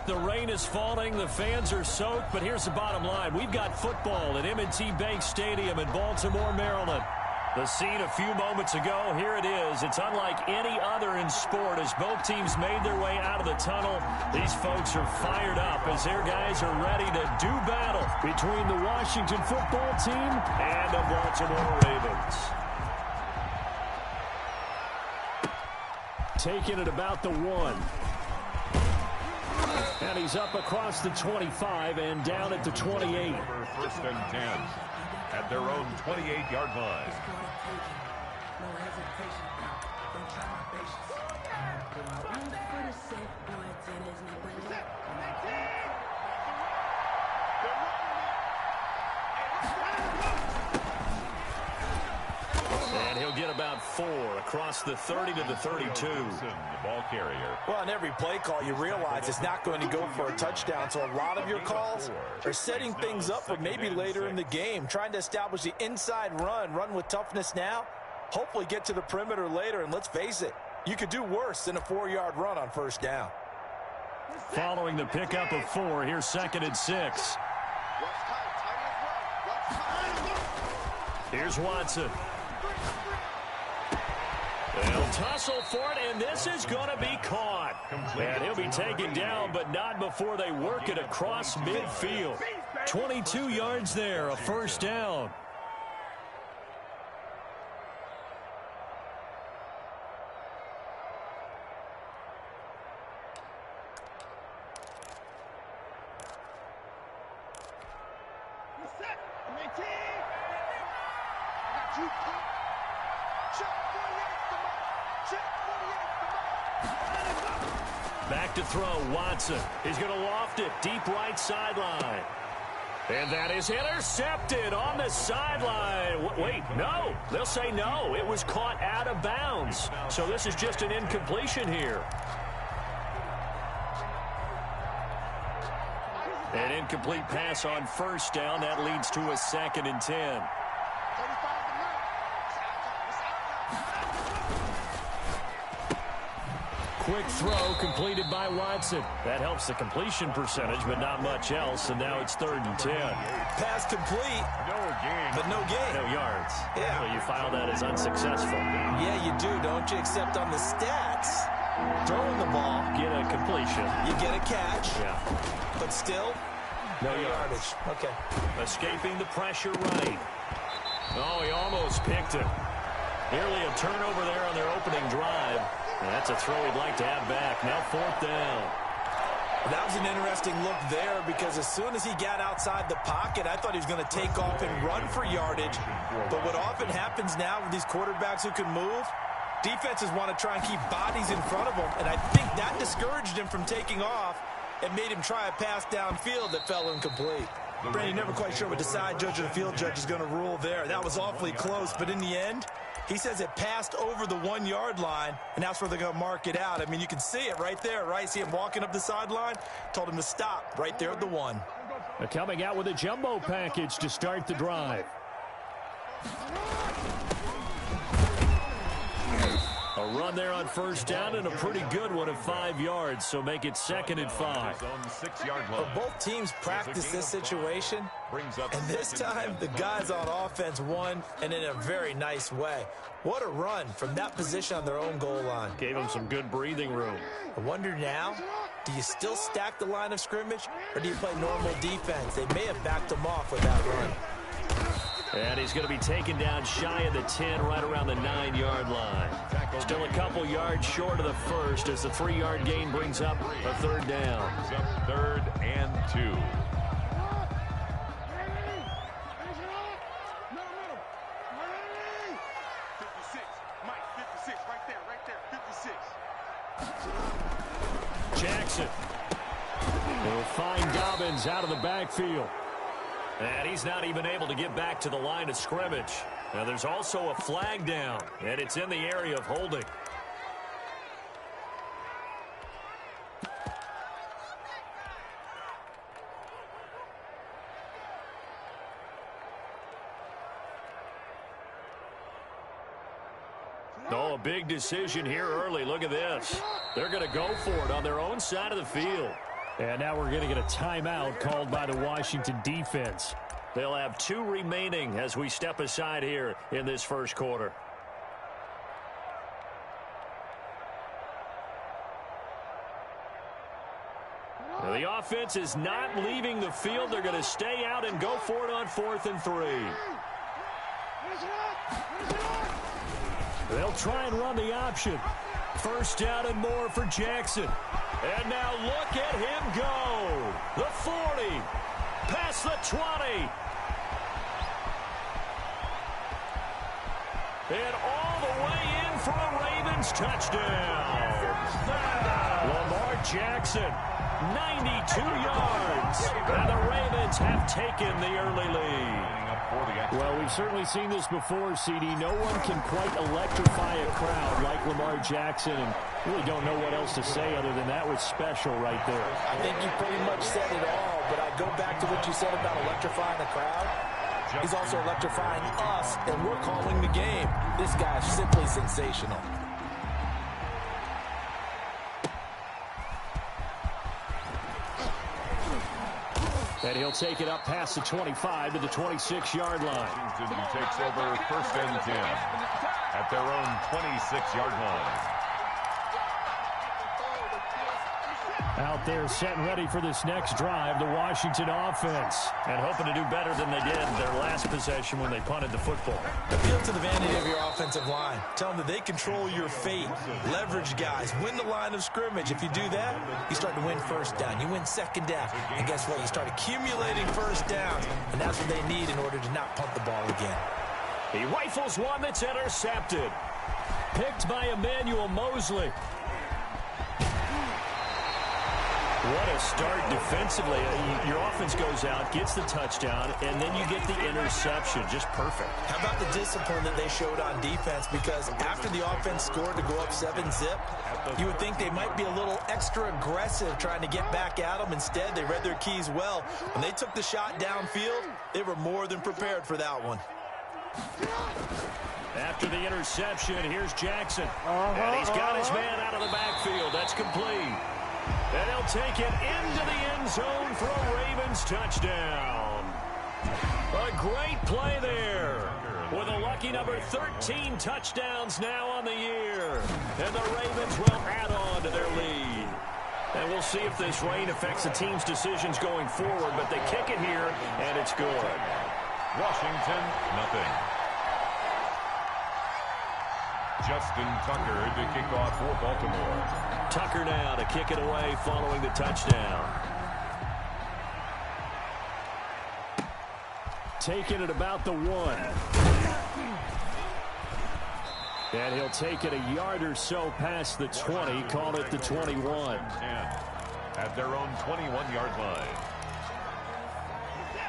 The rain is falling. The fans are soaked. But here's the bottom line. We've got football at M&T Bank Stadium in Baltimore, Maryland. The scene a few moments ago, here it is. It's unlike any other in sport as both teams made their way out of the tunnel. These folks are fired up as their guys are ready to do battle between the Washington football team and the Baltimore Ravens. Taking it about the 1. And he's up across the 25 and down at the 28. First and 10 at their own 28-yard line. And he'll get about 4 across the 30 to the 32. The ball carrier. Well, on every play call, you realize it's not going to go for a touchdown, so a lot of your calls are setting things up for maybe later in the game, trying to establish the inside run with toughness now, hopefully get to the perimeter later, and let's face it, you could do worse than a 4-yard run on first down. Following the pickup of 4, here's 2nd and 6. Here's Watson. They'll tussle for it, and this is going to be caught. And he'll be taken down, but not before they work it across midfield. 22 yards there, a first down. Back to throw, Watson. He's going to loft it, deep right sideline. And that is intercepted on the sideline. Wait, no. They'll say no. It was caught out of bounds. So this is just an incompletion here. An incomplete pass on first down. That leads to a 2nd and 10. Quick throw completed by Watson. That helps the completion percentage, but not much else. And now it's 3rd and 10. Pass complete. No gain. But no gain. No yards. Yeah. So you file that as unsuccessful. Yeah, you do, don't you? Except on the stats, throwing the ball, Get a completion. you get a catch, Yeah. but still, no yardage. Okay. Escaping the pressure right. Oh, he almost picked it. Nearly a turnover there on their opening drive. And that's a throw he'd like to have back. Now 4th down. That was an interesting look there because as soon as he got outside the pocket, I thought he was going to take off and run for yardage. But what often happens now with these quarterbacks who can move, defenses want to try and keep bodies in front of them. And I think that discouraged him from taking off and made him try a pass downfield that fell incomplete. Brandon, you're never quite sure what the side judge or the field judge is going to rule there. That was awfully close, but in the end, he says it passed over the 1-yard line, and that's where they're going to mark it out. I mean, you can see it right there, right? See him walking up the sideline? Told him to stop right there at the 1. They're coming out with a jumbo package to start the drive. A run there on first down and a pretty good one of 5 yards, so make it 2nd and 5. But both teams practice this situation, and this time the guys on offense won, and in a very nice way. What a run from that position on their own goal line. Gave them some good breathing room. I wonder now, do you still stack the line of scrimmage, or do you play normal defense? They may have backed them off with that run. And he's going to be taken down shy of the 10, right around the 9-yard line. Still a couple yards short of the first as the 3-yard gain brings up a 3rd down. 3rd and 2. Jackson will find Dobbins out of the backfield. And he's not even able to get back to the line of scrimmage. Now there's also a flag down, and it's in the area of holding. Oh, a big decision here early. Look at this. They're going to go for it on their own side of the field. And now we're going to get a timeout called by the Washington defense. They'll have 2 remaining as we step aside here in this first quarter. Now the offense is not leaving the field. They're going to stay out and go for it on 4th and 3. They'll try and run the option. First down and more for Jackson. And now look at him go. The 40. Past the 20. And all the way in for a Ravens touchdown. Lamar Jackson, 92 yards. And the Ravens have taken the early lead. Well, we've certainly seen this before, CD. No one can quite electrify a crowd like Lamar Jackson, and really don't know what else to say other than that was special right there. I think you pretty much said it all, but I go back to what you said about electrifying the crowd. He's also electrifying us, and we're calling the game. This guy's simply sensational. And he'll take it up past the 25 to the 26-yard line. Washington takes over 1st and 10 at their own 26-yard line. Out there set and ready for this next drive, the Washington offense. And hoping to do better than they did their last possession when they punted the football. Appeal to the vanity of your offensive line. Tell them that they control your fate. Leverage guys. Win the line of scrimmage. If you do that, you start to win first down. You win second down. And guess what? You start accumulating first downs. And that's what they need in order to not punt the ball again. He rifles one that's intercepted. Picked by Emmanuel Mosley. What a start defensively. Your offense goes out, gets the touchdown, and then you get the interception. Just perfect. How about the discipline that they showed on defense? Because after the offense scored to go up 7-zip, you would think they might be a little extra aggressive trying to get back at them. Instead, they read their keys well. When they took the shot downfield, they were more than prepared for that one. After the interception, here's Jackson. And he's got his man out of the backfield. That's complete. And he'll take it into the end zone for a Ravens touchdown. A great play there. With a lucky number 13 touchdowns now on the year. And the Ravens will add on to their lead. And we'll see if this rain affects the team's decisions going forward. But they kick it here, and it's good. Washington, nothing. Justin Tucker to kick off for Baltimore. Tucker now to kick it away following the touchdown. Taking it about the 1. And he'll take it a yard or so past the 20, call it the 21. At their own 21-yard line.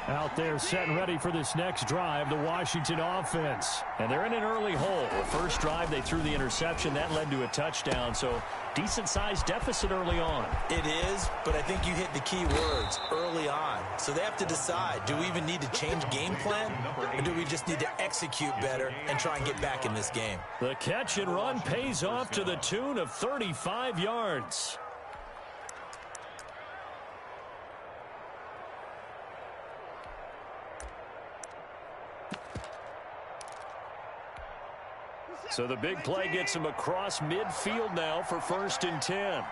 Out there set and ready for this next drive, the Washington offense. And they're in an early hole. The first drive, they threw the interception. That led to a touchdown, so decent-sized deficit early on. It is, but I think you hit the key words, early on. So they have to decide, do we even need to change game plan, or do we just need to execute better and try and get back in this game? The catch and run pays off to the tune of 35 yards. So the big play gets him across midfield now for 1st and 10.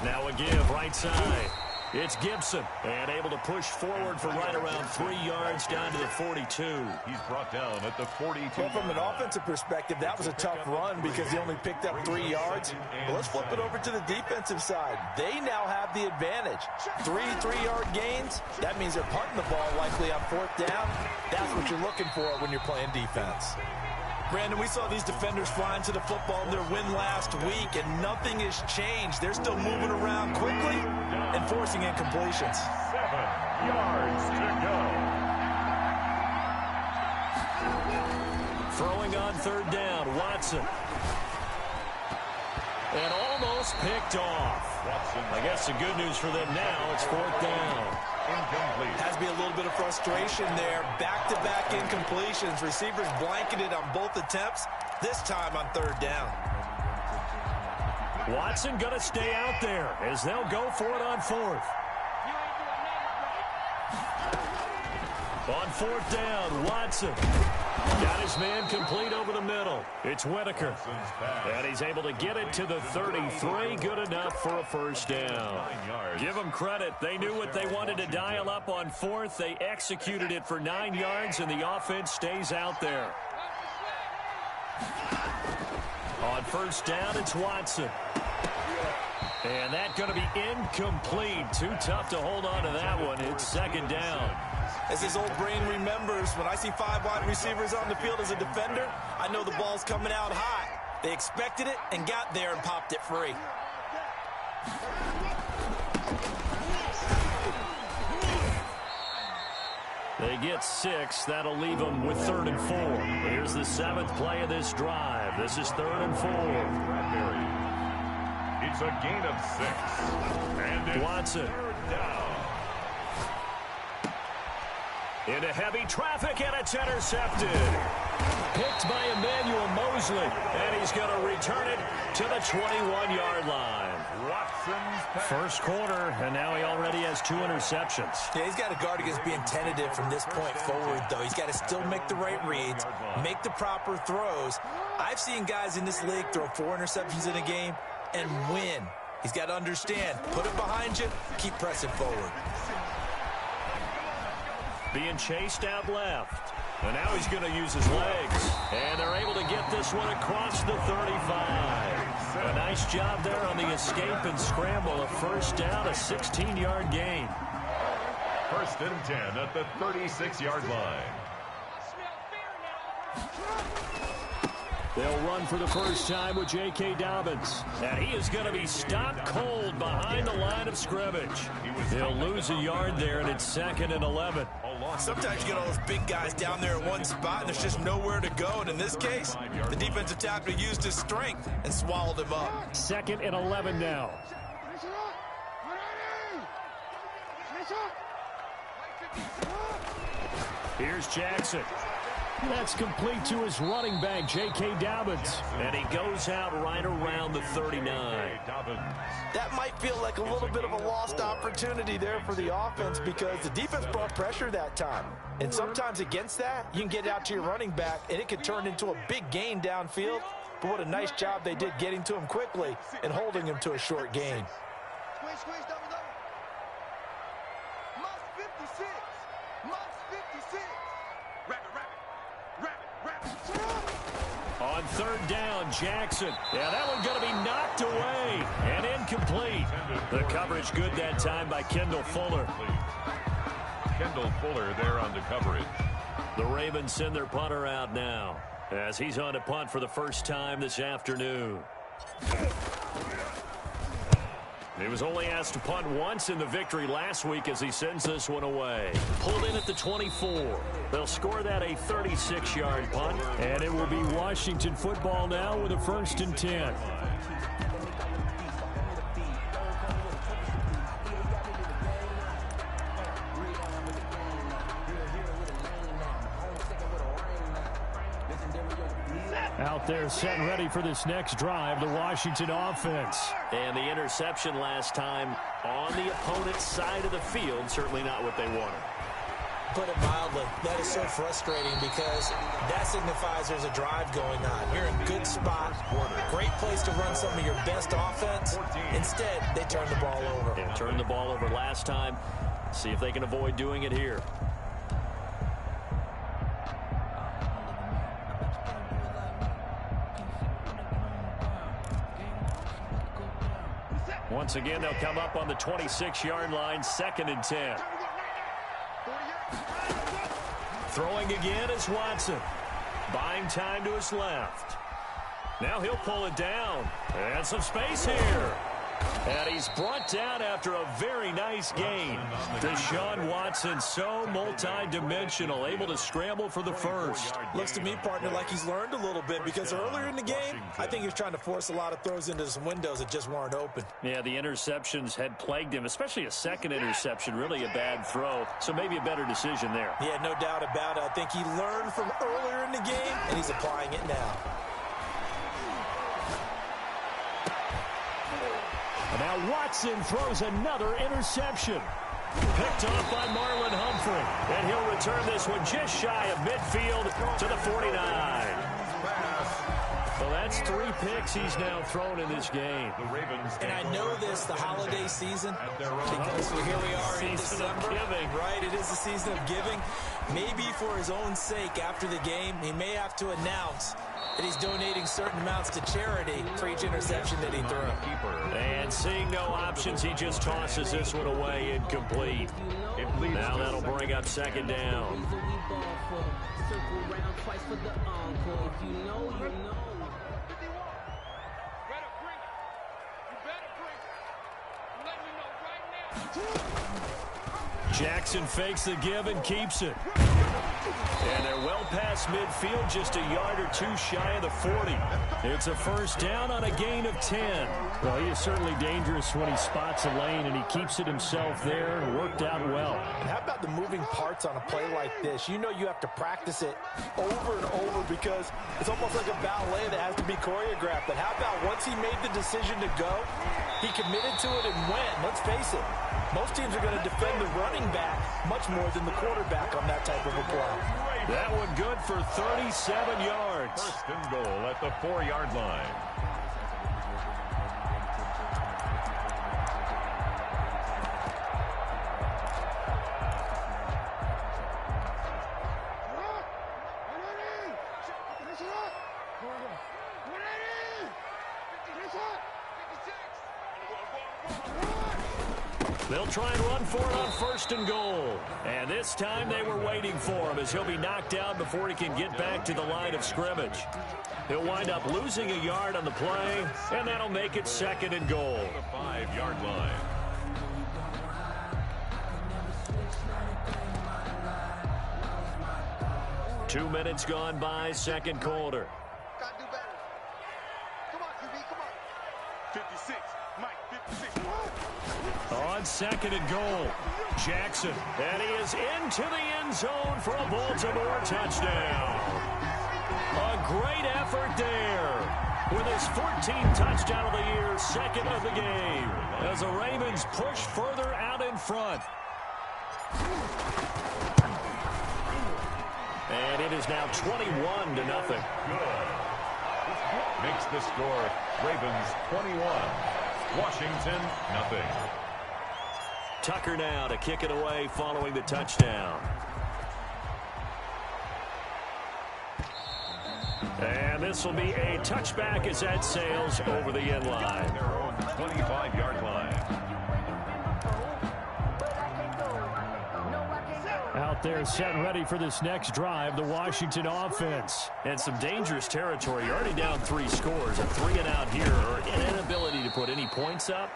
Now a give right side. It's Gibson, and able to push forward for right around 3 yards down to the 42. He's brought down at the 42. Well, from an offensive perspective, that was a tough run because he only picked up 3 yards. Well, let's flip it over to the defensive side. They now have the advantage. 3 3-yard gains. That means they're punting the ball likely on 4th down. That's what you're looking for when you're playing defense. Brandon, we saw these defenders flying to the football in their win last week, and nothing has changed. They're still moving around quickly and forcing incompletions. 7 yards to go. Throwing on 3rd down, Watson. And almost picked off. I guess the good news for them now, it's 4th down. Incomplete. Has to be a little bit of frustration there. Back-to-back incompletions. Receivers blanketed on both attempts, this time on 3rd down. Watson going to stay out there as they'll go for it on fourth. On fourth down, Watson got his man complete over the middle. It's Whitaker. And he's able to get it to the 33. Good enough for a first down. Give them credit. They knew what they wanted to dial up on fourth. They executed it for 9 yards, and the offense stays out there. On first down, it's Watson. And that's going to be incomplete. Too tough to hold on to that one. It's second down. As his old brain remembers, when I see 5 wide receivers on the field as a defender, I know the ball's coming out high. They expected it and got there and popped it free. They get 6. That'll leave them with 3rd and 4. Here's the 7th play of this drive. This is 3rd and 4. It's a gain of 6. And it's Watson. 3rd down. Into heavy traffic, and it's intercepted. Picked by Emmanuel Mosley, and he's going to return it to the 21-yard line. Watson's pass. First quarter, and now he already has 2 interceptions. Yeah, he's got to guard against being tentative from this point forward, though. He's got to still make the right reads, make the proper throws. I've seen guys in this league throw 4 interceptions in a game and win. He's got to understand, put it behind you, keep pressing forward. Being chased out left. And now he's going to use his legs. And they're able to get this one across the 35. A nice job there on the escape and scramble. A first down, a 16-yard gain. 1st and 10 at the 36-yard line. They'll run for the first time with J.K. Dobbins. And he is going to be stopped cold behind the line of scrimmage. He'll lose a yard there, and it's 2nd and 11. Sometimes you get all those big guys down there in one spot, and there's just nowhere to go. And in this case, the defensive tackle used his strength and swallowed him up. 2nd and 11 now. Here's Jackson. That's complete to his running back, J.K. Dobbins. And he goes out right around the 39. That might feel like a little bit of a lost opportunity there for the offense because the defense brought pressure that time. And sometimes against that, you can get out to your running back, and it could turn into a big gain downfield. But what a nice job they did getting to him quickly and holding him to a short gain. Squeeze, double. Must 56. On 3rd down, Jackson. Yeah, that one's going to be knocked away and incomplete. The coverage good that time by Kendall Fuller. Kendall Fuller there on the coverage. The Ravens send their punter out now as he's on to punt for the first time this afternoon. He was only asked to punt once in the victory last week as he sends this one away. Pulled in at the 24. They'll score that a 36-yard punt. And it will be Washington football now with a 1st and 10. Out there set and ready for this next drive, the Washington offense. And the interception last time on the opponent's side of the field, certainly not what they wanted. Put it mildly, that is so frustrating because that signifies there's a drive going on. You're in a good spot, great place to run some of your best offense. Instead, they turn the ball over. They turned the ball over last time. See if they can avoid doing it here. Once again, they'll come up on the 26-yard line, 2nd and 10. Throwing again is Watson. Buying time to his left. Now he'll pull it down. And some space here. And he's brought down after a very nice gain. Deshaun Watson, so multi-dimensional, able to scramble for the first. Looks to me, partner, like he's learned a little bit because earlier in the game, I think he was trying to force a lot of throws into some windows that just weren't open. Yeah, the interceptions had plagued him, especially a second interception, really a bad throw. So maybe a better decision there. Yeah, no doubt about it. I think he learned from earlier in the game, and he's applying it now. Now Watson throws another interception. Picked off by Marlon Humphrey. And he'll return this one just shy of midfield to the 49. Well, that's 3 picks he's now thrown in this game. And I know this, the holiday season, because here we are in December. Right, it is the season of giving. Maybe for his own sake, after the game, he may have to announce that he's donating certain amounts to charity for each interception that he threw. And seeing no options, he just tosses this one away incomplete. Now that'll bring up second down. Jackson fakes the give and keeps it. And they're well past midfield, just a yard or 2 shy of the 40. It's a first down on a gain of 10. Well, he is certainly dangerous when he spots a lane, and he keeps it himself there. Worked out well. And how about the moving parts on a play like this? You know you have to practice it over and over because it's almost like a ballet that has to be choreographed. But how about once he made the decision to go, he committed to it and went. Let's face it, most teams are going to defend the running back much more than the quarterback on that type of a play. That one good for 37 yards. First and goal at the 4-yard line. They'll try and run for it on first and goal. And this time they were waiting for him as he'll be knocked down before he can get back to the line of scrimmage. He'll wind up losing a yard on the play, and that'll make it second and goal. The 5-yard line. Two minutes gone by, second quarter. Gotta do better. Come on, QB, come on. 56, Mike, 56. On second and goal, Jackson. And he is into the end zone for a Baltimore touchdown. A great effort there. With his 14th touchdown of the year, second of the game. As the Ravens push further out in front. And it is now 21-0. Good. Makes the score Ravens 21. Washington, nothing. Tucker now to kick it away following the touchdown. And this will be a touchback as that sails over the end line. Their own 25-yard line. Out there set and ready for this next drive, the Washington offense. And some dangerous territory. You're already down 3 scores. A 3-and-out here, or an inability to put any points up.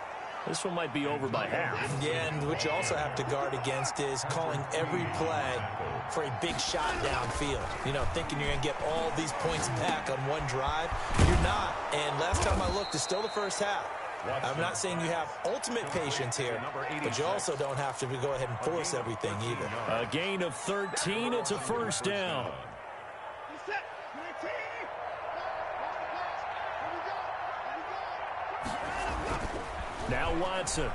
This one might be over by half. Yeah, and what you also have to guard against is calling every play for a big shot downfield. You know, thinking you're going to get all these points back on one drive. You're not. And last time I looked, it's still the first half. I'm not saying you have ultimate patience here, but you also don't have to go ahead and force everything either. A gain of 13. It's a first down. Now Watson.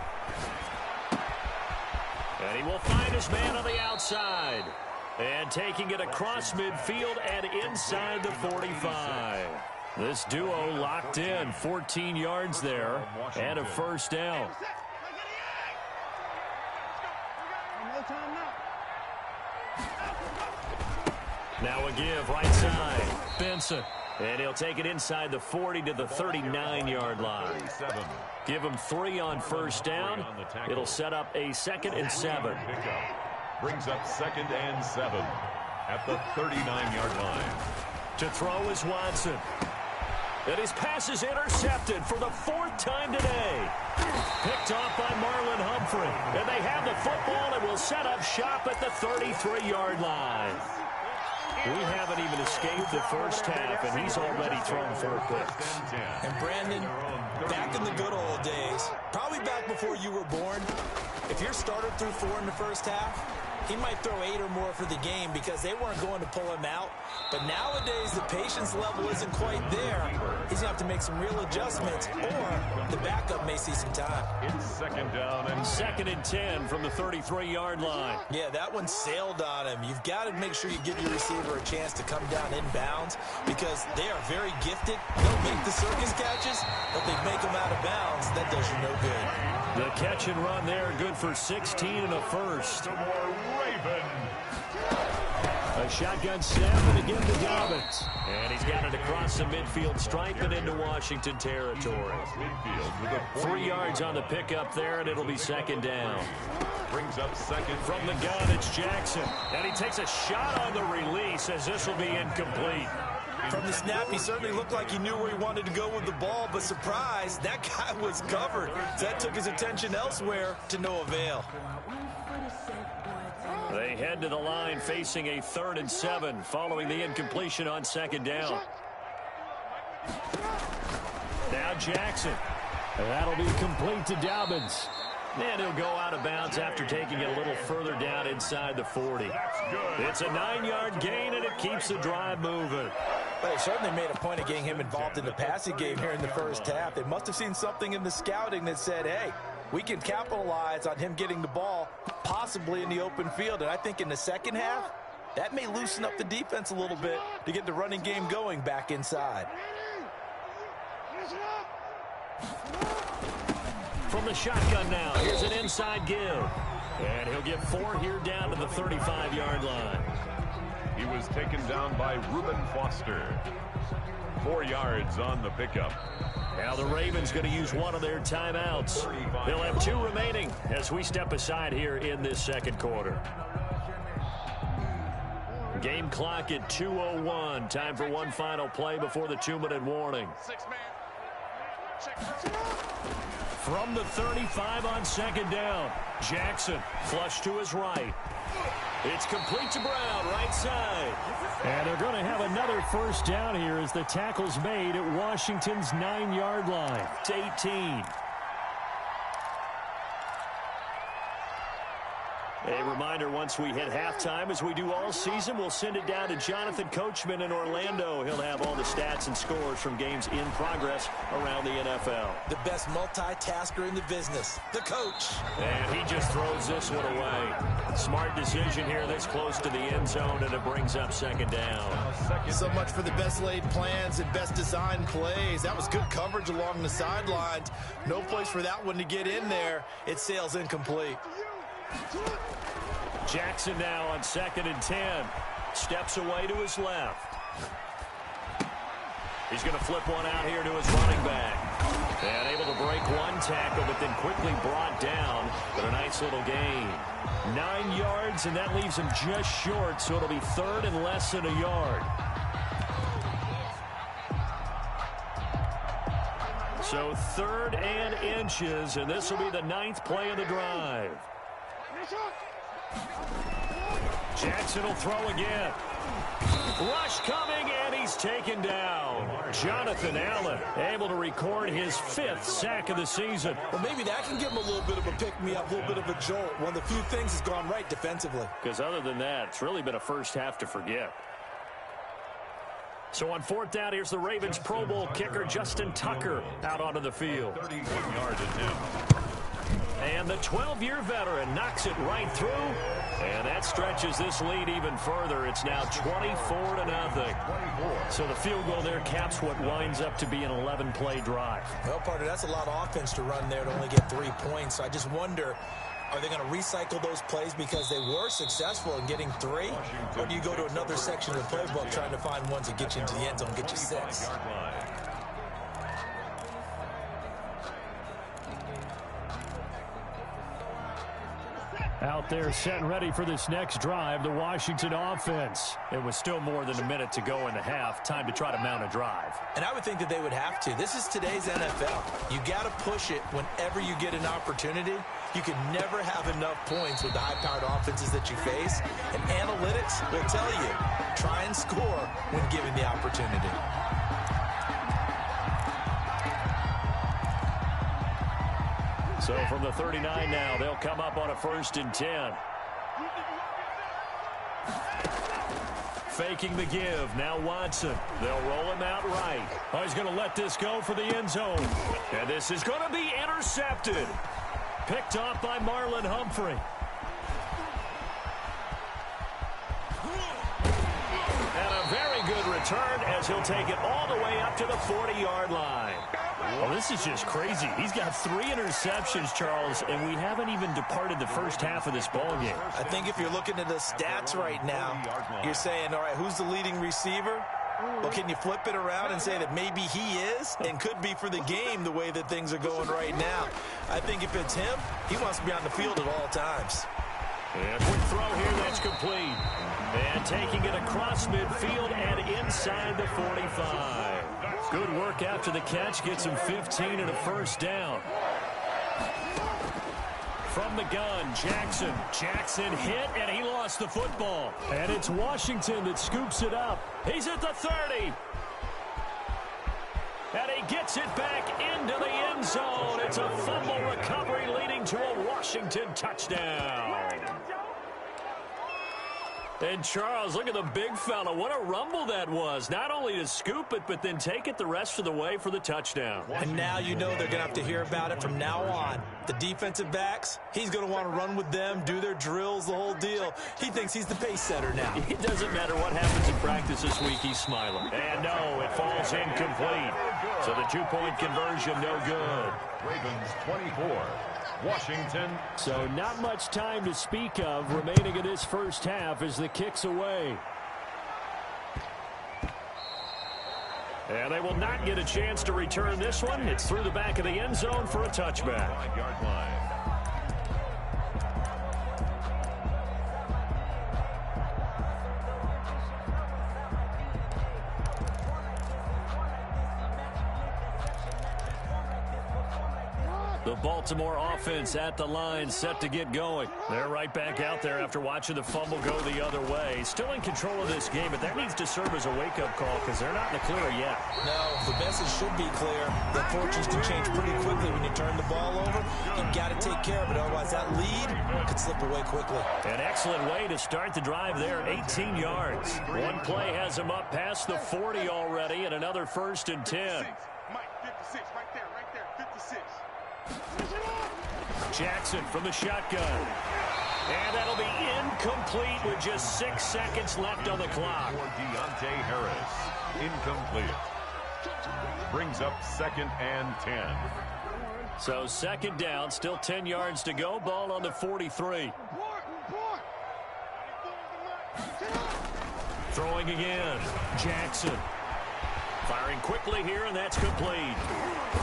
And he will find his man on the outside. And taking it across midfield and inside the 45. This duo locked in, 14 yards there, and a first down. Now a give right side. Benson. And he'll take it inside the 40 to the 39-yard line. Give him 3 on first down. It'll set up a 2nd and 7. Brings up 2nd and 7 at the 39-yard line. To throw is Watson. And his pass is intercepted for the 4th time today. Picked off by Marlon Humphrey. And they have the football and will set up shop at the 33-yard line. We haven't even escaped the first half, and he's already thrown 4 picks. And Brandon, back in the good old days, probably back before you were born, if you're starter through 4 in the first half, he might throw 8 or more for the game because they weren't going to pull him out. But nowadays, the patience level isn't quite there. He's going to have to make some real adjustments, or the backup may see some time. It's second down and 2nd and 10 from the 33-yard line. Yeah, that one sailed on him. You've got to make sure you give your receiver a chance to come down inbounds because they are very gifted. They'll make the circus catches, but they make them out of bounds. That does you no good. The catch and run there, good for 16 and a first. Raven. A shotgun snap and again to Dobbins. And he's got it across the midfield stripe and into Washington territory. 3 yards on the pickup there, and it'll be 2nd down. Brings up second. From the gun, it's Jackson. And he takes a shot on the release as this will be incomplete. From the snap, he certainly looked like he knew where he wanted to go with the ball, but surprise, that guy was covered. That took his attention elsewhere to no avail. They head to the line facing a 3rd and 7 following the incompletion on 2nd down. Now Jackson. That'll be complete to Dobbins. And he'll go out of bounds after taking it a little further down inside the 40. It's a 9-yard gain, and it keeps the drive moving. But they certainly made a point of getting him involved in the passing game here in the first half. They must have seen something in the scouting that said, hey, we can capitalize on him getting the ball possibly in the open field. And I think in the second half, that may loosen up the defense a little bit to get the running game going back inside. From the shotgun now, here's an inside give. And he'll get 4 here down to the 35-yard line. He was taken down by Reuben Foster. 4 yards on the pickup. Now the Ravens going to use one of their timeouts. They'll have 2 remaining as we step aside here in this second quarter. Game clock at 2:01. Time for one final play before the 2-minute warning. From the 35 on 2nd down, Jackson flush to his right. It's complete to Brown, right side. And they're going to have another first down here as the tackle's made at Washington's 9-yard line. It's 18. A reminder, once we hit halftime, as we do all season, we'll send it down to Jonathan Coachman in Orlando. He'll have all the stats and scores from games in progress around the NFL. The best multitasker in the business, the coach. And he just throws this one away. Smart decision here this close to the end zone, and it brings up 2nd down. So much for the best laid plans and best designed plays. That was good coverage along the sidelines. No place for that one to get in there. It sails incomplete. Jackson now on 2nd and 10. Steps away to his left. He's going to flip one out here to his running back. And able to break one tackle, but then quickly brought down. But a nice little gain. 9 yards, and that leaves him just short, so it'll be 3rd and less than a yard. So 3rd and inches, and this will be the 9th play of the drive. Jackson will throw again. Rush coming, and he's taken down. Jonathan Allen able to record his 5th sack of the season. Well, maybe that can give him a little bit of a pick-me-up, a little bit of a jolt. One of the few things has gone right defensively. Because other than that, it's really been a first half to forget. So on 4th down, here's the Ravens Pro Bowl kicker Justin Tucker out onto the field. 31 yards in him. And the 12-year veteran knocks it right through. And that stretches this lead even further. It's now 24-0. So the field goal there caps what winds up to be an 11-play drive. Well, partner, that's a lot of offense to run there to only get 3 points. So I just wonder, are they going to recycle those plays because they were successful in getting 3? Or do you go to another section of the playbook trying to find ones that get you into the end zone, get you 6? Out there set and ready for this next drive, the Washington offense. It was still more than a minute to go in the half. Time to try to mount a drive. And I would think that they would have to. This is today's NFL. You got to push it whenever you get an opportunity. You can never have enough points with the high-powered offenses that you face. And analytics will tell you, try and score when given the opportunity. So from the 39 now, they'll come up on a 1st and 10. faking the give. Now Watson. They'll roll him out right. Oh, he's going to let this go for the end zone. And this is going to be intercepted. Picked off by Marlon Humphrey. And a very good return as he'll take it all the way up to the 40-yard line. Well, this is just crazy. He's got 3 interceptions, Charles, and we haven't even departed the first half of this ballgame. I think if you're looking at the stats right now, you're saying, all right, who's the leading receiver? Well, can you flip it around and say that maybe he is and could be for the game the way that things are going right now? I think if it's him, he wants to be on the field at all times. And quick throw here, that's complete. And taking it across midfield and inside the 45. Good work after the catch, gets him 15 and a first down. From the gun, Jackson. Jackson hit, and he lost the football. And it's Washington that scoops it up. He's at the 30. And he gets it back into the end zone. It's a fumble recovery leading to a Washington touchdown. And Charles, look at the big fella. What a rumble that was. Not only to scoop it, but then take it the rest of the way for the touchdown. And now you know they're going to have to hear about it from now on. The defensive backs, he's going to want to run with them, do their drills, the whole deal. He thinks he's the pace setter now. It doesn't matter what happens in practice this week, he's smiling. And no, it falls incomplete. So the 2-point conversion, no good. Ravens 24. Washington. So not much time to speak of remaining in this first half as the kick's away. And they will not get a chance to return this one. It's through the back of the end zone for a touchback. 5-yard line. The Baltimore offense at the line, set to get going. They're right back out there after watching the fumble go the other way. Still in control of this game, but that needs to serve as a wake-up call because they're not in the clear yet. No, the message should be clear that fortunes can change pretty quickly when you turn the ball over. You've got to take care of it, otherwise that lead could slip away quickly. An excellent way to start the drive there, 18 yards. One play has them up past the 40 already, and another 1st and 10. Mike, 56, right there, 56. Jackson from the shotgun. And that'll be incomplete with just 6 seconds left on the clock. For Deontay Harris. Incomplete. Brings up 2nd and 10. So 2nd down, still 10 yards to go. Ball on the 43. Throwing again. Jackson. Firing quickly here, and that's complete.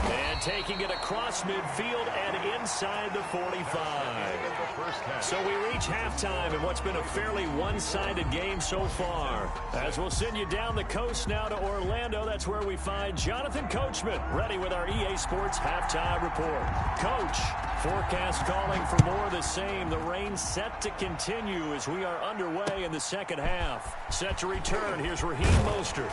And taking it across midfield and inside the 45. So we reach halftime in what's been a fairly one-sided game so far. As we'll send you down the coast now to Orlando, that's where we find Jonathan Coachman, ready with our EA Sports Halftime Report. Coach, forecast calling for more of the same. The rain set to continue as we are underway in the second half. Set to return, here's Raheem Mostert.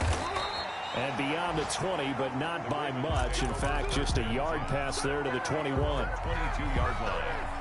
And beyond the 20, but not by much. In fact, just a yard pass there to the 21. 22-yard line.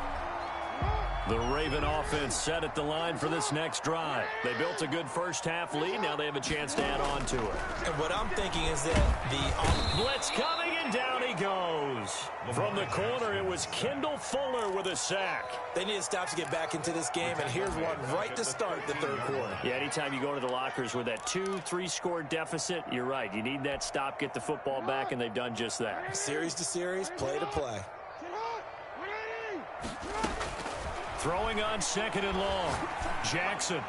The Raven offense set at the line for this next drive. They built a good first half lead. Now they have a chance to add on to it. And what I'm thinking is that the blitz coming, and down he goes. From the corner, it was Kendall Fuller with a sack. They need to stop to get back into this game, and here's one right to start the third quarter. Yeah, anytime you go to the lockers with that 2-3 score deficit, you're right. You need that stop, get the football back, and they've done just that. Series to series, play to play. Throwing on 2nd and long. Jackson.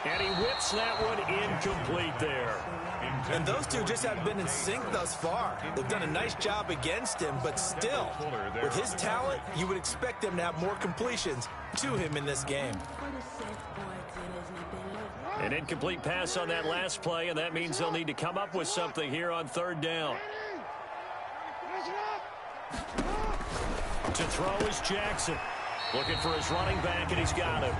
And he whips that one incomplete there. And those two just haven't been in sync thus far. They've done a nice job against him, but still, with his talent, you would expect them to have more completions to him in this game. An incomplete pass on that last play, and that means they'll need to come up with something here on 3rd down. To throw is Jackson. Looking for his running back, and he's got him.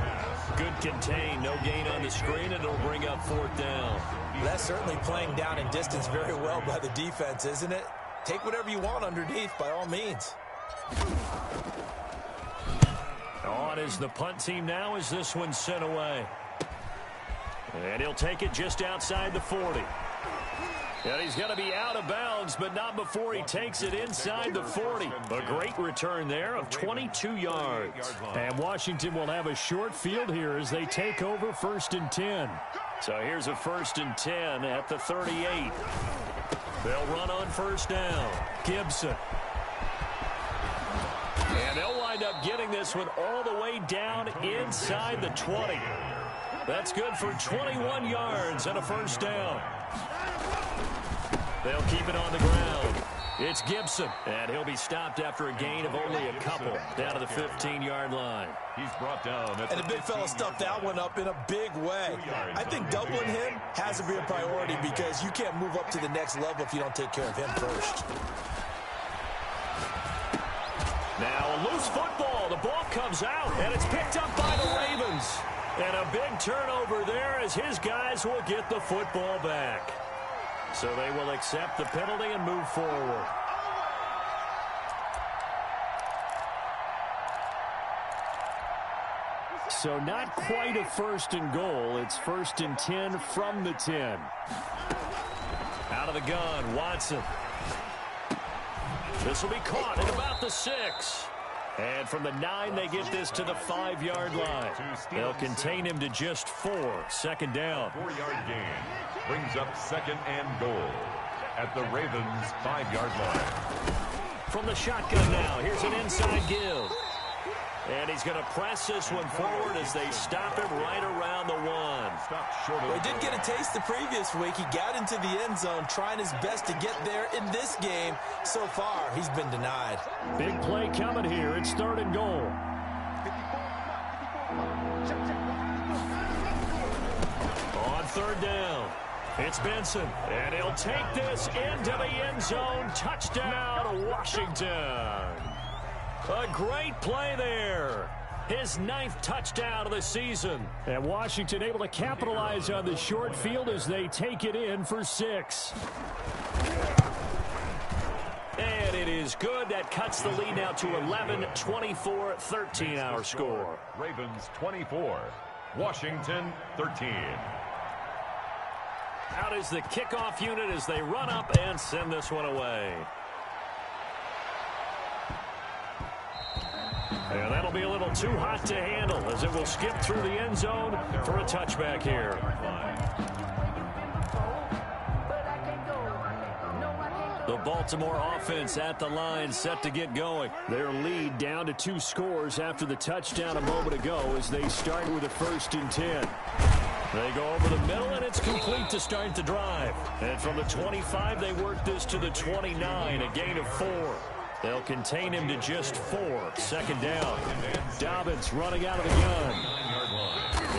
Good contain, no gain on the screen, and it'll bring up 4th down. That's certainly playing down in distance very well by the defense, isn't it? Take whatever you want underneath, by all means. On is the punt team now as this one's sent away. And he'll take it just outside the 40. And he's going to be out of bounds, but not before he takes it inside the 40. A great return there of 22 yards. And Washington will have a short field here as they take over 1st and 10. So here's a 1st and 10 at the 38. They'll run on 1st down. Gibson. And they'll wind up getting this one all the way down inside the 20. That's good for 21 yards and a 1st down. They'll keep it on the ground. It's Gibson, and he'll be stopped after a gain of only a couple down to the 15-yard line. He's brought down. And the big fella stuffed that one up in a big way. I think doubling him has to be a priority because you can't move up to the next level if you don't take care of him first. Now a loose football. The ball comes out, and it's picked up by the Ravens. And a big turnover there as his guys will get the football back. So they will accept the penalty and move forward. So not quite a 1st and goal. It's 1st and 10 from the 10. Out of the gun, Watson. This will be caught at about the 6. And from the 9, they get this to the 5-yard line. They'll contain him to just 4. 2nd down. 4-yard gain brings up 2nd and goal at the Ravens' 5-yard line. From the shotgun now, here's an inside give. And he's going to press this one forward as they stop him right around the 1. Well, he did get a taste the previous week. He got into the end zone trying his best to get there in this game. So far, he's been denied. Big play coming here. It's 3rd and goal. On 3rd down, it's Benson. And he'll take this into the end zone. Touchdown, Washington. A great play there. His 9th touchdown of the season. And Washington able to capitalize on the short field as they take it in for 6. And it is good. That cuts the lead now to 11, 24, 13 our score. Ravens 24, Washington 13. Out is the kickoff unit as they run up and send this one away. And that'll be a little too hot to handle as it will skip through the end zone for a touchback here. The Baltimore offense at the line set to get going. Their lead down to 2 scores after the touchdown a moment ago as they start with a 1st and 10. They go over the middle, and it's complete to start the drive. And from the 25, they work this to the 29, a gain of 4. They'll contain him to just 4. 2nd down. Dobbins running out of the gun.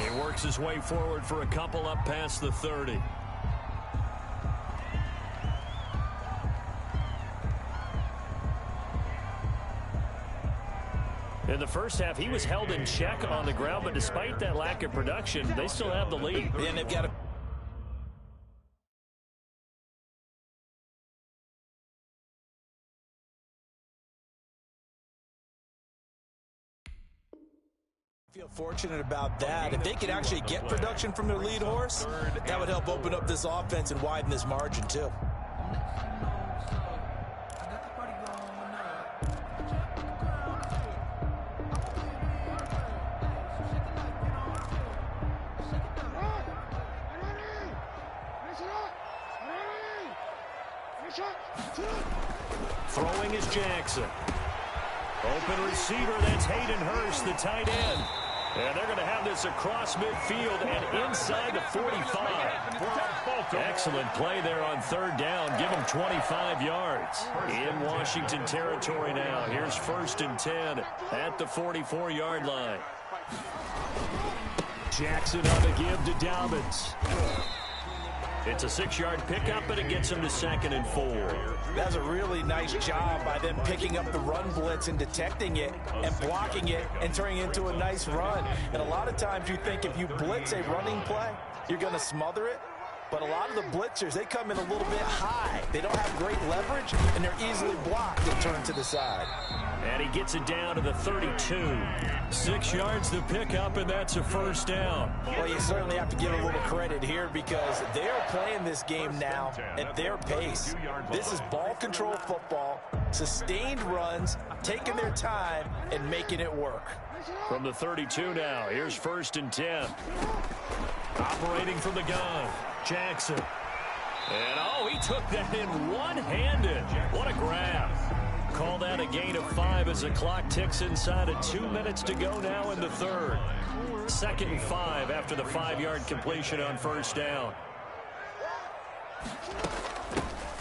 He works his way forward for a couple up past the 30. In the first half, he was held in check on the ground, but despite that lack of production, they still have the lead. And they've got a feel fortunate about that. If they could actually get production from their lead horse, that would help open up this offense and widen this margin too. Throwing is Jackson. Open receiver, that's Hayden Hurst, the tight end. And they're going to have this across midfield and inside the 45. Excellent play there on 3rd down. Give them 25 yards. In Washington territory now. Here's 1st and 10 at the 44-yard line. Jackson on the give to Dobbins. It's a 6-yard pickup, but it gets him to 2nd and 4. That's a really nice job by them picking up the run blitz and detecting it and blocking it and turning it into a nice run. And a lot of times you think if you blitz a running play, you're going to smother it. But a lot of the blitzers, they come in a little bit high. They don't have great leverage, and they're easily blocked and turned to the side. And he gets it down to the 32. 6 yards to pick up, and that's a first down. Well, you certainly have to give a little credit here because they are playing this game now at their pace. This is ball control football, sustained runs, taking their time, and making it work. From the 32 now, here's 1st and 10. Operating from the gun, Jackson. And, oh, he took that in one-handed. What a grab. Call that a gain of 5 as the clock ticks inside of 2 minutes to go now in the third. 2nd and 5 after the 5-yard completion on first down.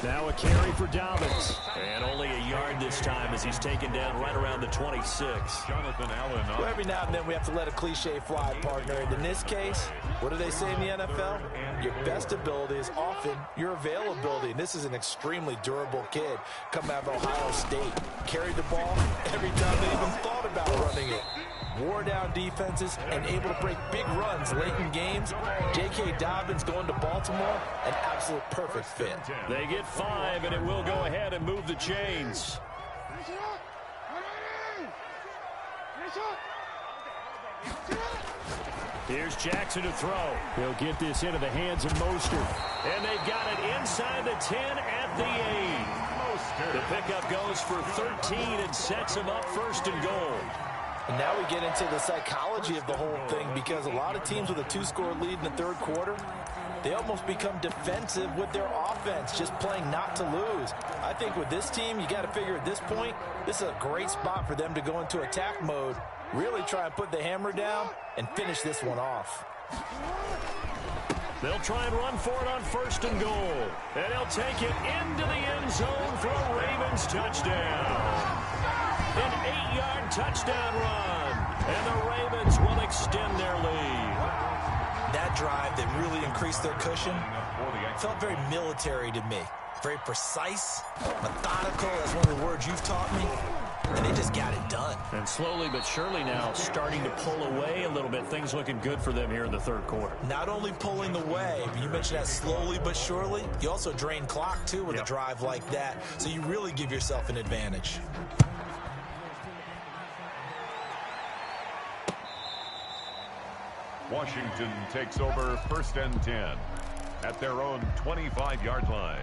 Now a carry for Dobbins. And only a yard this time as he's taken down right around the 26. Jonathan Allen. Well, every now and then we have to let a cliche fly, partner. And in this case, what do they say in the NFL? Your best ability is often your availability. And this is an extremely durable kid coming out of Ohio State. Carried the ball every time they even thought about running it. Wore down defenses and able to break big runs late in games. J.K. Dobbins going to Baltimore, an absolute perfect fit. They get 5, and it will go ahead and move the chains. Here's Jackson to throw. He'll get this into the hands of Mostert. And they've got it inside the 10 at the 8. The pickup goes for 13 and sets him up 1st and goal. And now we get into the psychology of the whole thing because a lot of teams with a 2-score lead in the third quarter, they almost become defensive with their offense, just playing not to lose. I think with this team, you got to figure at this point, this is a great spot for them to go into attack mode, really try and put the hammer down and finish this one off. They'll try and run for it on 1st and goal. And they'll take it into the end zone for a Ravens touchdown. An 8-yard touchdown run. And the Ravens will extend their lead. That drive that really increased their cushion felt very military to me. Very precise, methodical. That's one of the words you've taught me. And they just got it done. And slowly but surely now starting to pull away a little bit. Things looking good for them here in the third quarter. Not only pulling away, but you mentioned that slowly but surely. You also drain clock, too, with a drive like that. So you really give yourself an advantage. Washington takes over 1st and 10 at their own 25-yard line.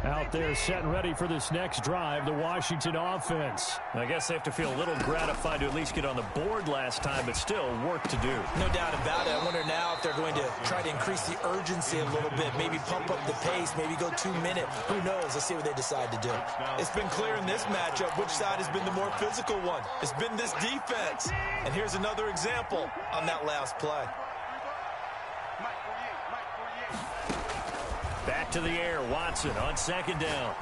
Out there set and ready for this next drive, the Washington offense. I guess they have to feel a little gratified to at least get on the board last time, but still work to do. No doubt about it. I wonder now if they're going to try to increase the urgency a little bit, maybe pump up the pace, maybe go 2-minute. Who knows? Let's see what they decide to do. It's been clear in this matchup which side has been the more physical one. It's been this defense. And here's another example on that last play. Back to the air, Watson on 2nd down.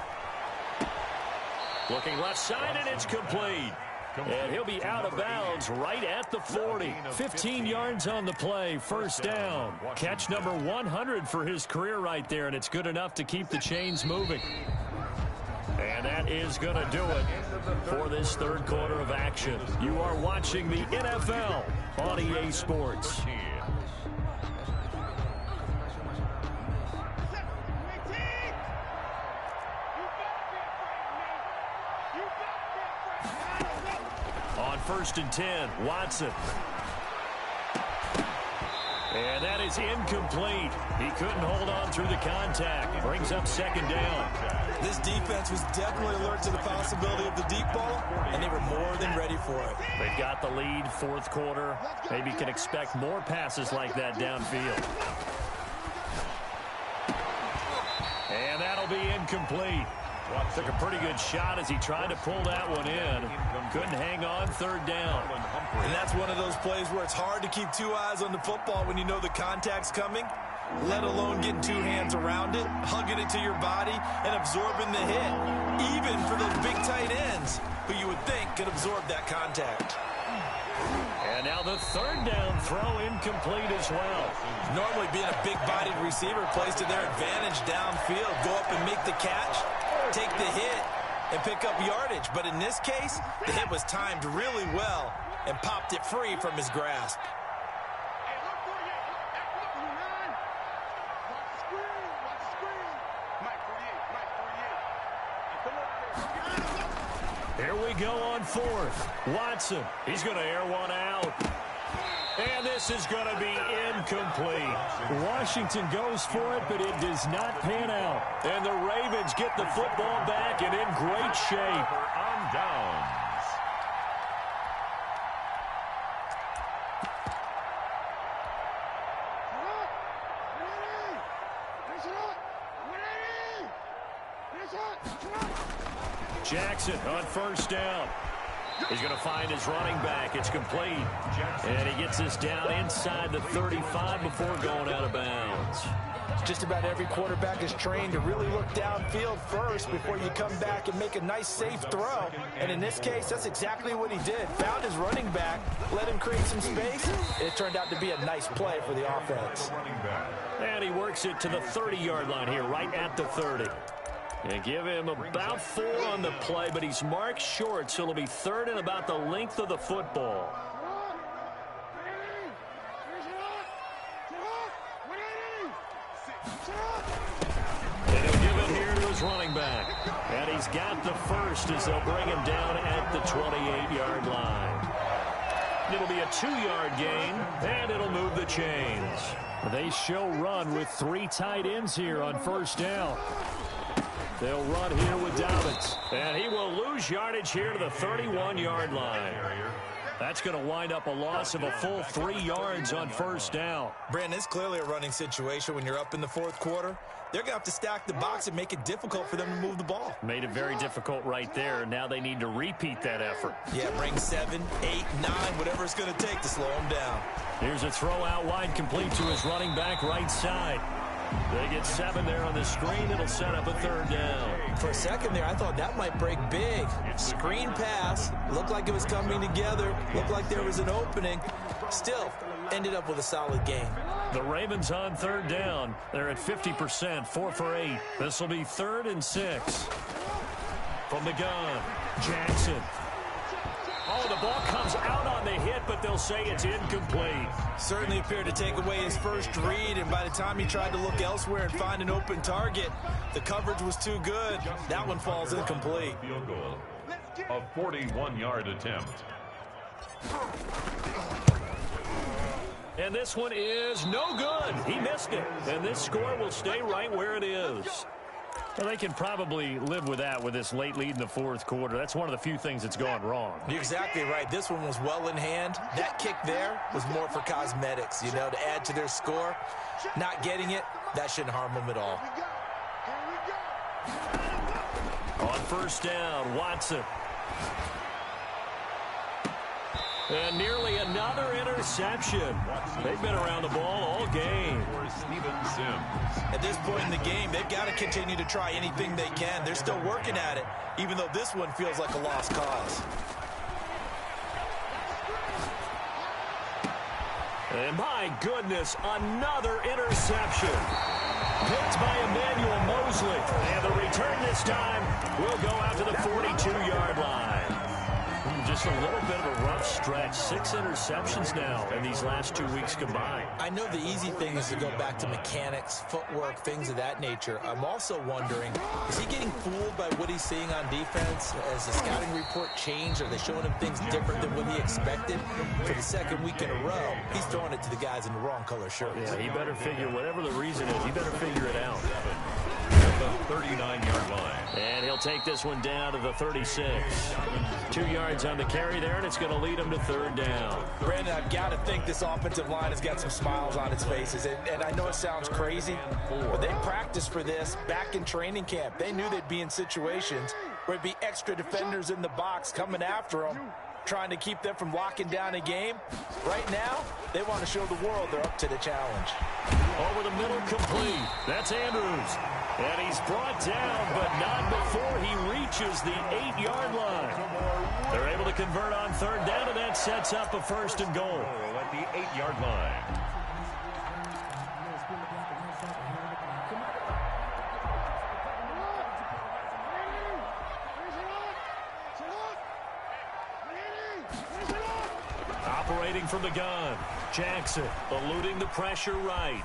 Looking left side, and it's complete. And he'll be out of bounds right at the 40. 15 yards on the play, 1st down. Catch number 100 for his career right there, and it's good enough to keep the chains moving. And that is going to do it for this third quarter of action. You are watching the NFL on EA Sports. On 1st and 10, Watson. And that is incomplete. He couldn't hold on through the contact. Brings up 2nd down. This defense was definitely alert to the possibility of the deep ball, and they were more than ready for it. They've got the lead, 4th quarter. Maybe can expect more passes like that downfield. And that'll be incomplete. Took a pretty good shot as he tried to pull that one in. Couldn't hang on 3rd down. And that's one of those plays where it's hard to keep 2 eyes on the football when you know the contact's coming, let alone getting 2 hands around it, hugging it to your body, and absorbing the hit, even for those big tight ends who you would think could absorb that contact. And now the 3rd down throw incomplete as well. Normally being a big-bodied receiver plays to their advantage downfield. Go up and make the catch, take the hit, and pick up yardage. But in this case, the hit was timed really well and popped it free from his grasp. Here we go on fourth. Watson, he's going to air one out. And this is going to be incomplete. Washington goes for it, but it does not pan out. And the Ravens get the football back and in great shape. On downs. Jackson on first down. He's going to find his running back. It's complete. And he gets this down inside the 35 before going out of bounds. Just about every quarterback is trained to really look downfield first before you come back and make a nice, safe throw. And in this case, that's exactly what he did. Found his running back, let him create some space. It turned out to be a nice play for the offense. And he works it to the 30-yard line here, right at the 30. And give him about 4 on the play, but he's marked short, so it'll be third and about the length of the football. And he'll give it here to his running back. And he's got the first as they'll bring him down at the 28-yard line. It'll be a 2-yard gain, and it'll move the chains. They show run with 3 tight ends here on first down. They'll run here with Dobbins. And he will lose yardage here to the 31-yard line. That's going to wind up a loss of a full 3 yards on first down. Brandon, it's clearly a running situation when you're up in the fourth quarter. They're going to have to stack the box and make it difficult for them to move the ball. Made it very difficult right there. Now they need to repeat that effort. Yeah, bring 7, 8, 9, whatever it's going to take to slow them down. Here's a throw out wide, complete to his running back right side. They get 7 there on the screen. It'll set up a third down. For a second there, I thought that might break big. Screen pass. Looked like it was coming together. Looked like there was an opening. Still, ended up with a solid game. The Ravens on third down. They're at 50%, 4 for 8. This will be 3rd and 6. From the gun, Jackson. Oh, the ball comes out on the hit, but they'll say it's incomplete. Certainly appeared to take away his first read, and by the time he tried to look elsewhere and find an open target, the coverage was too good. That one falls incomplete. Field goal. A 41-yard attempt. And this one is no good. He missed it. And this score will stay right where it is. Well, they can probably live with that with this late lead in the fourth quarter. That's one of the few things that's gone wrong. You're exactly right. This one was well in hand. That kick there was more for cosmetics, you know, to add to their score. Not getting it, that shouldn't harm them at all. On first down, Watson. And nearly another interception. They've been around the ball all game. At this point in the game, they've got to continue to try anything they can. They're still working at it, even though this one feels like a lost cause. And my goodness, another interception. Picked by Emmanuel Mosley. And the return this time will go out to the 42-yard line. Just a little bit of a rough stretch. 6 interceptions now in these last 2 weeks combined. I know the easy thing is to go back to mechanics, footwork, things of that nature. I'm also wondering, is he getting fooled by what he's seeing on defense? Has the scouting report changed? Are they showing him things different than what he expected? For the second week in a row, he's throwing it to the guys in the wrong color shirts. Yeah, he better figure, whatever the reason is, he better figure it out. The 39-yard line. And he'll take this one down to the 36. 2 yards on the carry there, and it's going to lead him to third down. Brandon, I've got to think this offensive line has got some smiles on its faces. And I know it sounds crazy, but they practiced for this back in training camp. They knew they'd be in situations where there'd be extra defenders in the box coming after them, trying to keep them from locking down a game. Right now, they want to show the world they're up to the challenge. Over the middle, complete. That's Andrews. And he's brought down, but not before he reaches the 8-yard line. They're able to convert on third down, and that sets up a 1st and goal. At the 8-yard line. Operating from the gun, Jackson eluding the pressure right.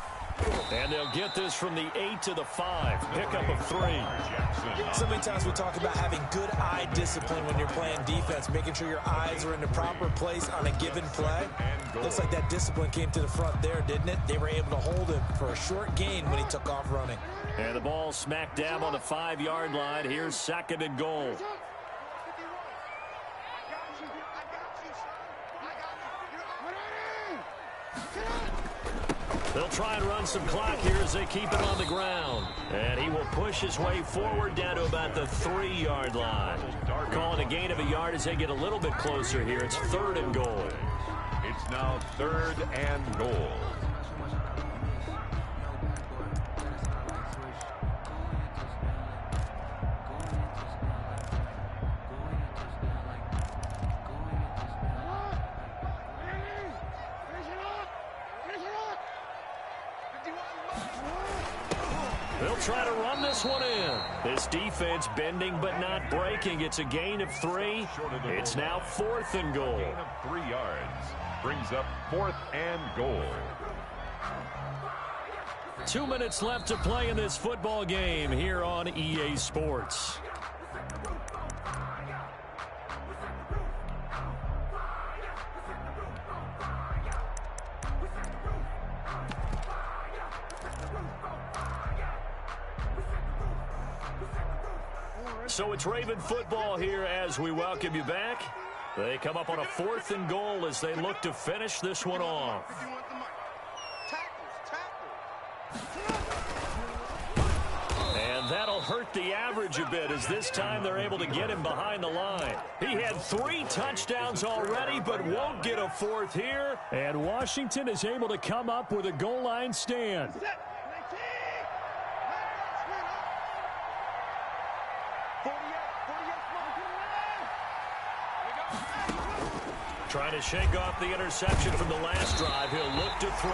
And they'll get this from the 8 to the 5. Pickup of 3. So many times we talk about having good eye discipline when you're playing defense, making sure your eyes are in the proper place on a given play. Looks like that discipline came to the front there, didn't it? They were able to hold him for a short gain when he took off running. And the ball smack dab on the 5-yard line. Here's 2nd and goal. They'll try and run some clock here as they keep it on the ground. And he will push his way forward down to about the 3-yard line. Calling a gain of a yard as they get a little bit closer here. It's 3rd and goal. It's now 3rd and goal. They'll try to run this one in. This defense bending but not breaking. It's a gain of 3. It's now 4th and goal. Gain of 3 yards brings up 4th and goal. 2 minutes left to play in this football game here on EA Sports. So it's Raven football here as we welcome you back. They come up on a 4th and goal as they look to finish this one off. And that'll hurt the average a bit as this time they're able to get him behind the line. He had 3 touchdowns already but won't get a 4th here. And Washington is able to come up with a goal line stand. Trying to shake off the interception from the last drive. He'll look to throw.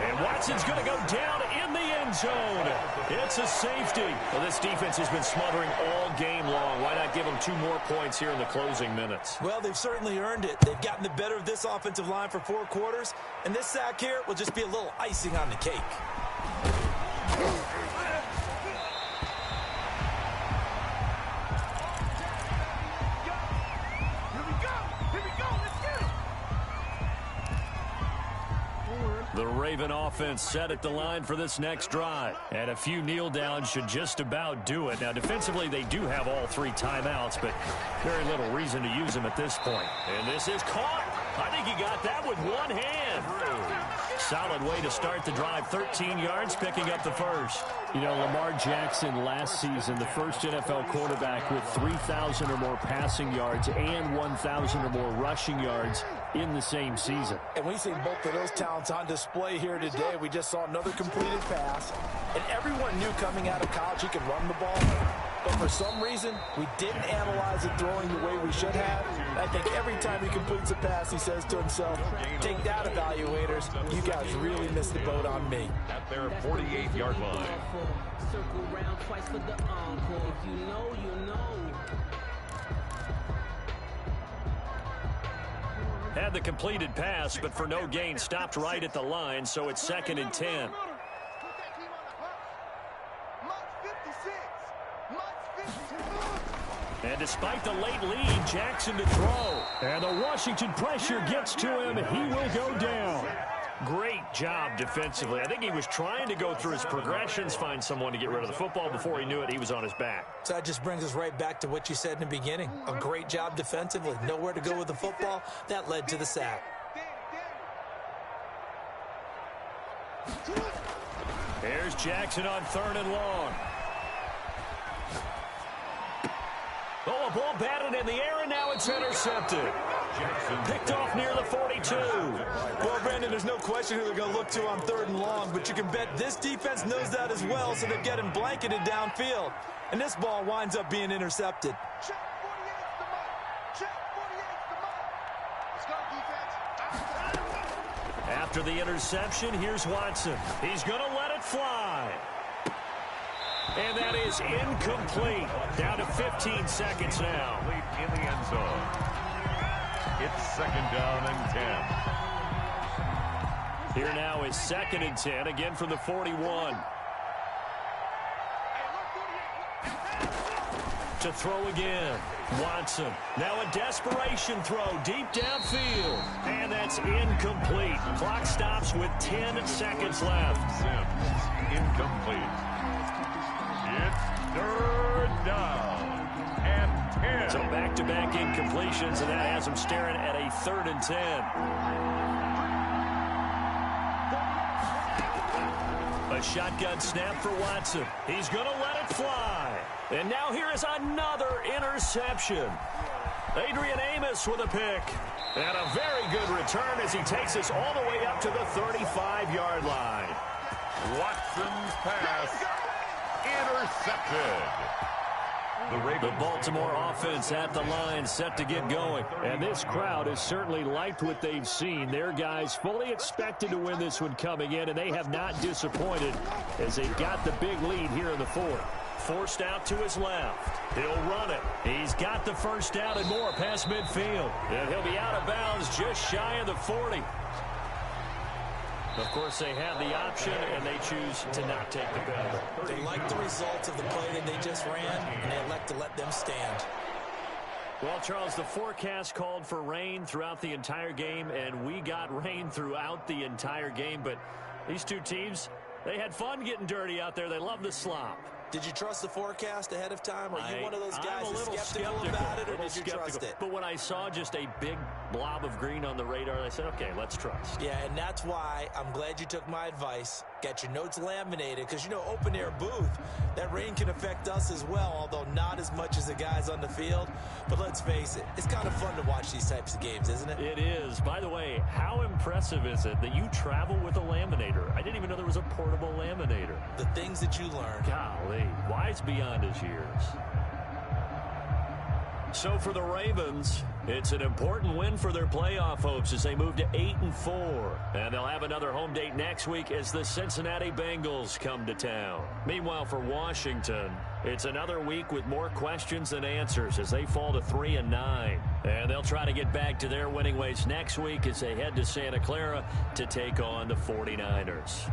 And Watson's going to go down in the end zone. It's a safety. Well, this defense has been smothering all game long. Why not give them 2 more points here in the closing minutes? Well, they've certainly earned it. They've gotten the better of this offensive line for 4 quarters. And this sack here will just be a little icing on the cake. The Raven offense set at the line for this next drive. And a few kneel downs should just about do it. Now, defensively, they do have all 3 timeouts, but very little reason to use them at this point. And this is caught. I think he got that with one hand. Solid way to start the drive. 13 yards, picking up the first. You know, Lamar Jackson last season, the first NFL quarterback with 3,000 or more passing yards and 1,000 or more rushing yards in the same season. And we see both of those talents on display here today. We just saw another completed pass. And everyone knew coming out of college he could run the ball. But for some reason, we didn't analyze it throwing the way we should have. I think every time he completes a pass, he says to himself, take that, evaluators. You guys really missed the boat on me. At their 48-yard line. Circle round twice for the encore. If you know, you know. Had the completed pass, but for no gain, stopped right at the line, so it's 2nd and 10. And despite the late lead, Jackson to throw. And the Washington pressure gets to him. He will go down. Great job defensively. I think he was trying to go through his progressions, find someone to get rid of the football. Before he knew it, he was on his back. So that just brings us right back to what you said in the beginning. A great job defensively. Nowhere to go with the football. That led to the sack. Here's Jackson on 3rd and long. Oh, a ball batted in the air, and now it's intercepted. Picked off near the 42. Well, Brandon, there's no question who they're going to look to on 3rd and long, but you can bet this defense knows that as well, so they're getting blanketed downfield. And this ball winds up being intercepted. After the interception, here's Watson. He's going to let it fly. And that is incomplete. Down to 15 seconds now. In the end zone. It's 2nd down and 10. Here now is 2nd and 10, again from the 41. To throw again. Watson. Now a desperation throw deep downfield. And that's incomplete. Clock stops with 10 seconds left. Sims, incomplete. It's 3rd down and 10. So back-to-back incompletions, and that has him staring at a 3rd and 10. A shotgun snap for Watson. He's going to let it fly. And now here is another interception. Adrian Amos with a pick. And a very good return as he takes us all the way up to the 35-yard line. Watson's pass intercepted. The Baltimore offense at the line, set to get going. And this crowd has certainly liked what they've seen. Their guys fully expected to win this one coming in, and they have not disappointed as they got the big lead here in the 4th. Forced out to his left. He'll run it. He's got the 1st down and more past midfield. And he'll be out of bounds just shy of the 40. Of course, they have the option, and they choose to not take the penalty. They like the results of the play that they just ran, and they elect to let them stand. Well, Charles, the forecast called for rain throughout the entire game, and we got rain throughout the entire game. But these two teams, they had fun getting dirty out there. They love the slop. Did you trust the forecast ahead of time? Are you one of those guys that's skeptical about it, or did you trust it? But when I saw just a big blob of green on the radar, I said, okay, let's trust. Yeah, and that's why I'm glad you took my advice. Get your notes laminated, because, you know, open-air booth, that rain can affect us as well, although not as much as the guys on the field. But let's face it, it's kind of fun to watch these types of games, isn't it? It is. By the way, how impressive is it that you travel with a laminator? I didn't even know there was a portable laminator. The things that you learn. Golly, wise beyond his years. So for the Ravens, it's an important win for their playoff hopes as they move to 8-4. And they'll have another home date next week as the Cincinnati Bengals come to town. Meanwhile, for Washington, it's another week with more questions than answers as they fall to 3-9. And they'll try to get back to their winning ways next week as they head to Santa Clara to take on the 49ers.